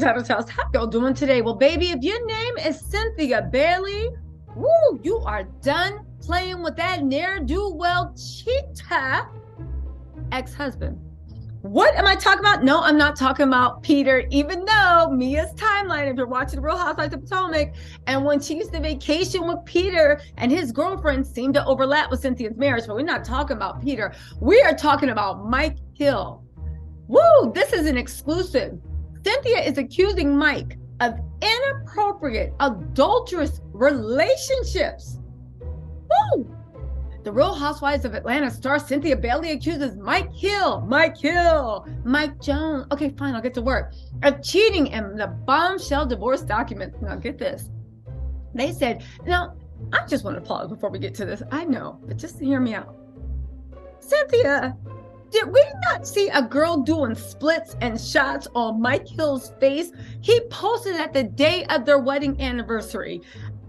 How y'all doing today? Well, baby, if your name is Cynthia Bailey, woo, you are done playing with that ne'er-do-well cheater ex-husband. What am I talking about? No, I'm not talking about Peter, even though Mia's timeline, if you're watching Real Housewives of Potomac, and when she used to vacation with Peter and his girlfriend seemed to overlap with Cynthia's marriage, but we're not talking about Peter. We are talking about Mike Hill. Woo, this is an exclusive. Cynthia is accusing Mike of inappropriate, adulterous relationships. Woo! The Real Housewives of Atlanta star Cynthia Bailey accuses Mike Jones, okay, fine, I'll get to work, of cheating in the Bombshell divorce documents. Now get this. They said, now, I just want to pause before we get to this. I know, but just hear me out. Cynthia, did we not see a girl doing splits and shots on Mike Hill's face? He posted at the day of their wedding anniversary.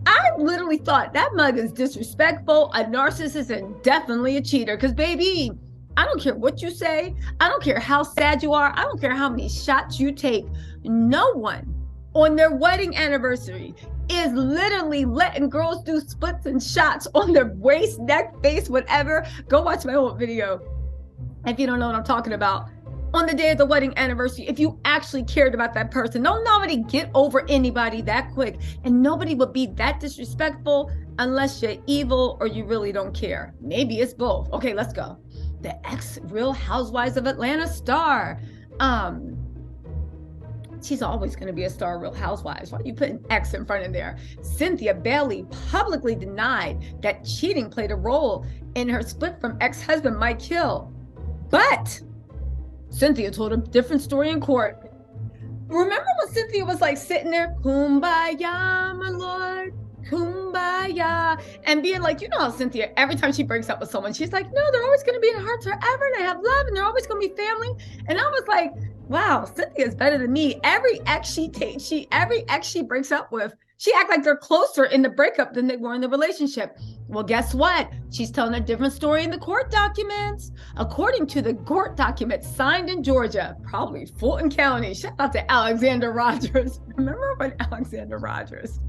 I literally thought that mug is disrespectful, a narcissist, and definitely a cheater. Because, baby, I don't care what you say. I don't care how sad you are. I don't care how many shots you take. No one on their wedding anniversary is literally letting girls do splits and shots on their waist, neck, face, whatever. Go watch my old video if you don't know what I'm talking about. On the day of the wedding anniversary, if you actually cared about that person, don't nobody get over anybody that quick, and nobody would be that disrespectful unless you're evil or you really don't care. Maybe it's both. Okay, let's go. The ex-Real Housewives of Atlanta star. She's always going to be a star of Real Housewives. Why are you putting X in front of there? Cynthia Bailey publicly denied that cheating played a role in her split from ex-husband Mike Hill. But Cynthia told a different story in court. Remember when Cynthia was like sitting there, kumbaya, my lord, kumbaya, and being like, you know how Cynthia, every time she breaks up with someone, she's like, no, they're always going to be in our hearts forever, and I have love, and they're always going to be family. And I was like, wow, Cynthia's better than me. Every ex she breaks up with, she act like they're closer in the breakup than they were in the relationship. Well, guess what? She's telling a different story in the court documents. According to the court documents signed in Georgia, probably Fulton County. Shout out to Alexander Rogers. Remember when Alexander Rogers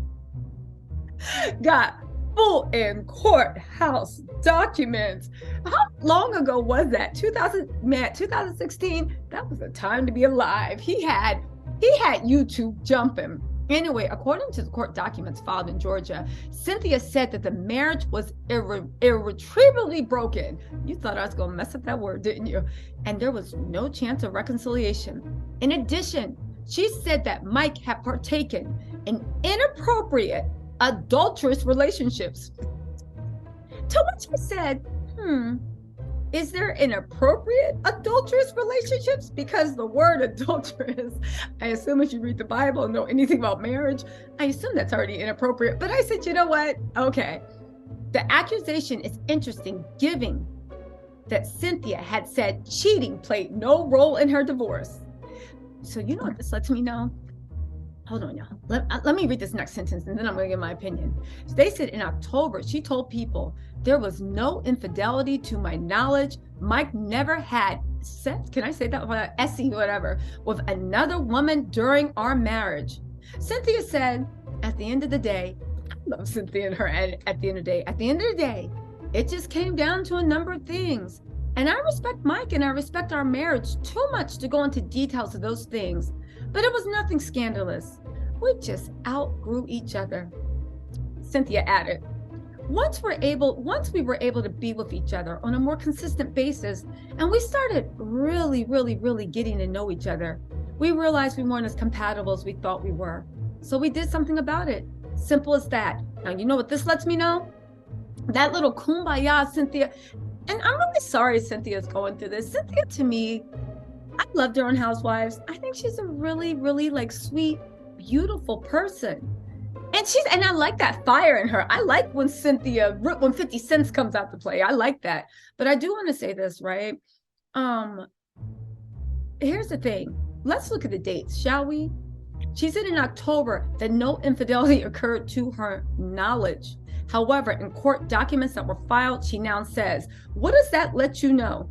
got Fulton courthouse documents? How long ago was that? 2016? That was a time to be alive. He had YouTube jumping. Anyway, according to the court documents filed in Georgia, Cynthia said that the marriage was irretrievably broken. You thought I was going to mess up that word, didn't you? And there was no chance of reconciliation. In addition, she said that Mike had partaken in inappropriate, adulterous relationships. To which I said, is there inappropriate adulterous relationships? Because the word adulterous, I assume if you read the Bible and know anything about marriage, I assume that's already inappropriate. But I said, you know what? Okay. The accusation is interesting, given that Cynthia had said cheating played no role in her divorce. So you know what this lets me know? Hold on, y'all. Let me read this next sentence, and then I'm going to give my opinion. They said in October, she told people, there was no infidelity to my knowledge. Mike never had sex, can I say that without S-E, whatever, with another woman during our marriage. Cynthia said, at the end of the day, I love Cynthia and her at the end of the day, it just came down to a number of things. And I respect Mike and I respect our marriage too much to go into details of those things. But it was nothing scandalous. We just outgrew each other. Cynthia added, once we were able to be with each other on a more consistent basis, and we started really getting to know each other, we realized we weren't as compatible as we thought we were. So we did something about it. Simple as that. Now, you know what this lets me know? That little kumbaya, Cynthia, and I'm really sorry Cynthia's going through this. Cynthia, to me, I loved her on Housewives. I think she's a really like sweet, beautiful person. And I like that fire in her. I like when 50 Cent comes out to play. I like that. But I do want to say this, right? Here's the thing. Let's look at the dates, shall we? She said in October that no infidelity occurred to her knowledge. However, in court documents that were filed, she now says, what does that let you know?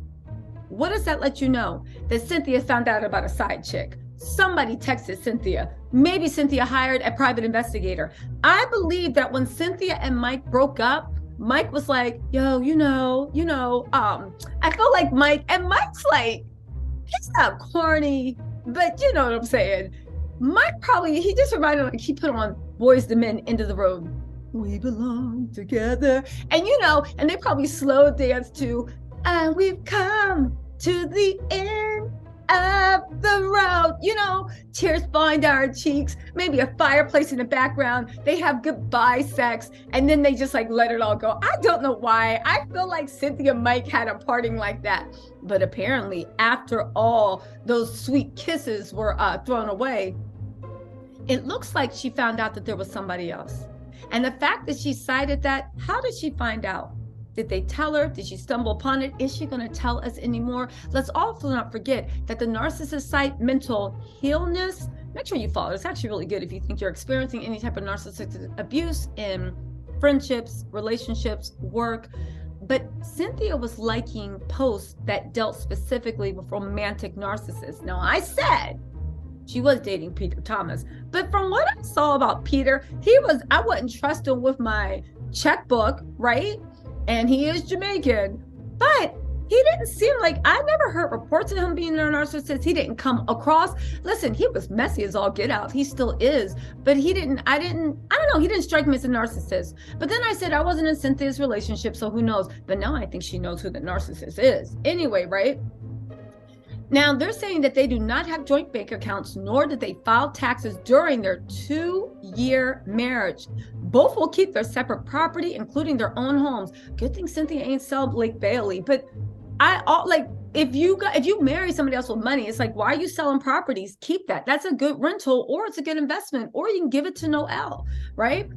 What does that let you know? That Cynthia found out about a side chick. somebody texted Cynthia. Maybe Cynthia hired a private investigator. I believe that when Cynthia and Mike broke up, Mike was like, yo, I feel like Mike's like, he's not corny, but you know what I'm saying. Mike he just reminded like he put on Boys II Men, End of the Road. We belong together. And and they probably slow dance to, and we've come to the end of the road, tears falling down our cheeks, maybe a fireplace in the background. They have goodbye sex, and then they just like let it all go. I don't know why. I feel like Cynthia and Mike had a parting like that. But apparently, after all those sweet kisses were thrown away, it looks like she found out that there was somebody else. And the fact that she cited that, how did she find out? Did they tell her? Did she stumble upon it? Is she going to tell us anymore? Let's also not forget that the narcissist site Mental Healness, make sure you follow. It's actually really good if you think you're experiencing any type of narcissistic abuse in friendships, relationships, work. But Cynthia was liking posts that dealt specifically with romantic narcissists. Now, I said she was dating Peter Thomas, but from what I saw about Peter, I wouldn't trust him with my checkbook, right? And he is Jamaican, but he didn't seem like, I never heard reports of him being a narcissist. He didn't come across, listen, he was messy as all get out. He still is, but I don't know, he didn't strike me as a narcissist. But then I said I wasn't in Cynthia's relationship, so who knows? But now I think she knows who the narcissist is. Anyway, right? Now, they're saying that they do not have joint bank accounts, nor did they file taxes during their 2-year marriage. Both will keep their separate property, including their own homes. Good thing Cynthia ain't sold Lake Bailey. But if you marry somebody else with money, it's like, why are you selling properties? Keep that. That's a good rental, or it's a good investment, or you can give it to Noel, right?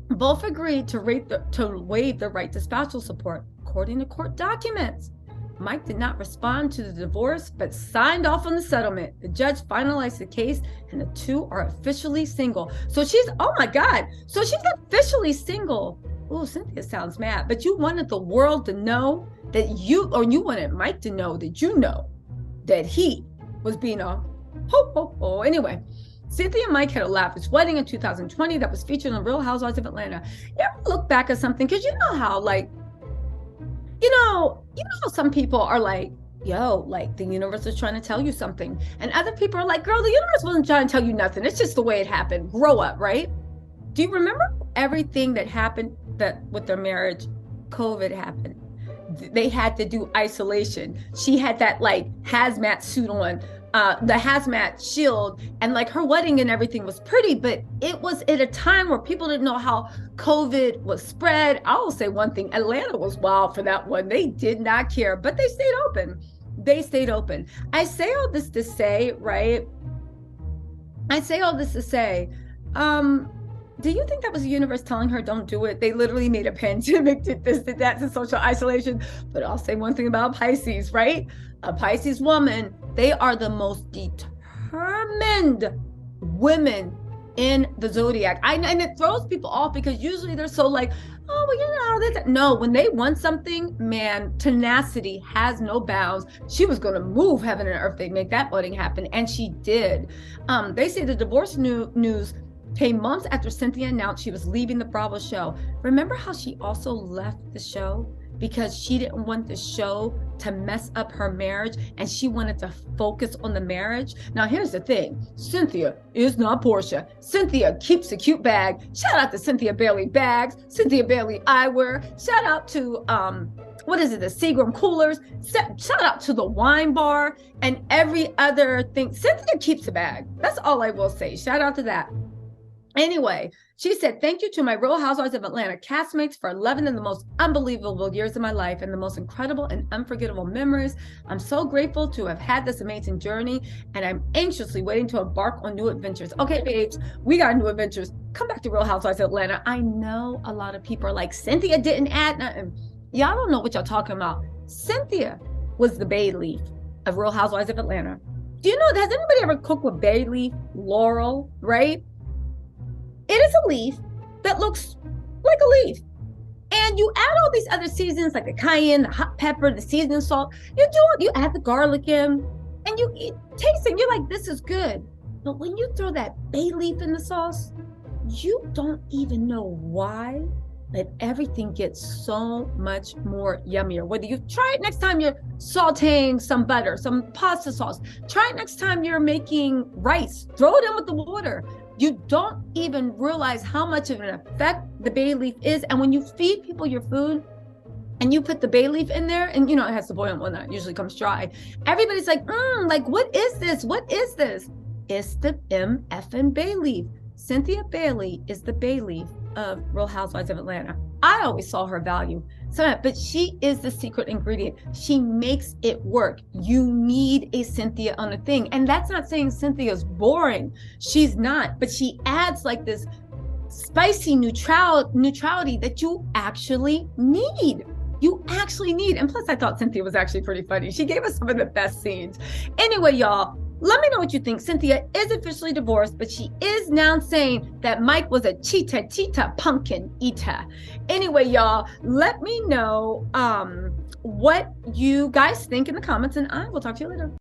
Both agreed to waive the right to spousal support, according to court documents. Mike did not respond to the divorce, but signed off on the settlement. The judge finalized the case, and the two are officially single. So oh my God. So she's officially single. Oh, Cynthia sounds mad, but you wanted the world to know that you wanted Mike to know that he was being a ho. Anyway, Cynthia and Mike had a lavish wedding in 2020 that was featured on Real Housewives of Atlanta. You ever look back at something? Because you know how, how some people are like, yo, like the universe is trying to tell you something. And other people are like, girl, the universe wasn't trying to tell you nothing. It's just the way it happened. Grow up, right? Do you remember everything that happened with their marriage? COVID happened. They had to do isolation. She had that like hazmat suit on, the hazmat shield, and like her wedding and everything was pretty, but it was at a time where people didn't know how COVID was spread. I will say one thing, Atlanta was wild for that one. They did not care, but they stayed open. I say all this to say, right? Do you think that was the universe telling her don't do it? They literally made a pandemic, did this, did that, to social isolation. But I'll say one thing about Pisces, right? A Pisces woman, they are the most determined women in the zodiac. And it throws people off because usually they're so like, oh, well, no, when they want something, man, tenacity has no bounds. She was going to move heaven and earth to make that wedding happen. And she did. They say the divorce news came months after Cynthia announced she was leaving the Bravo show. Remember how she also left the show because she didn't want the show to mess up her marriage and she wanted to focus on the marriage? Now, here's the thing. Cynthia is not Portia. Cynthia keeps a cute bag. Shout out to Cynthia Bailey bags, Cynthia Bailey eyewear. Shout out to, the Seagram coolers. Shout out to the wine bar and every other thing. Cynthia keeps a bag. That's all I will say. Shout out to that. Anyway, she said, thank you to my Real Housewives of Atlanta castmates for 11 of the most unbelievable years of my life and the most incredible and unforgettable memories. I'm so grateful to have had this amazing journey, and I'm anxiously waiting to embark on new adventures. Okay, babes, we got new adventures. Come back to Real Housewives of Atlanta. I know a lot of people are like, Cynthia didn't add nothing. Y'all don't know what y'all talking about. Cynthia was the bay leaf of Real Housewives of Atlanta. Do you know, has anybody ever cooked with bay leaf, laurel, right? It is a leaf that looks like a leaf. And you add all these other seasons like the cayenne, the hot pepper, the seasoning salt. You add the garlic in. and you eat, taste it, you're like, this is good. But when you throw that bay leaf in the sauce, you don't even know why, but everything gets so much more yummier. Whether you try it next time you're sauteing some butter, some pasta sauce, try it next time you're making rice, throw it in with the water. You don't even realize how much of an effect the bay leaf is. And when you feed people your food and you put the bay leaf in there, and you know, it has to boil when that usually comes dry, everybody's like, what is this? What is this? It's the MFN bay leaf. Cynthia Bailey is the bay leaf of Real Housewives of Atlanta. I always saw her value. But she is the secret ingredient. She makes it work. You need a Cynthia on a thing. And that's not saying Cynthia's boring. She's not, but she adds like this spicy neutrality that you actually need. You actually need. And plus, I thought Cynthia was actually pretty funny. She gave us some of the best scenes. Anyway, y'all, let me know what you think. Cynthia is officially divorced, but she is now saying that Mike was a cheetah pumpkin eater. Anyway, y'all, let me know what you guys think in the comments, and I will talk to you later.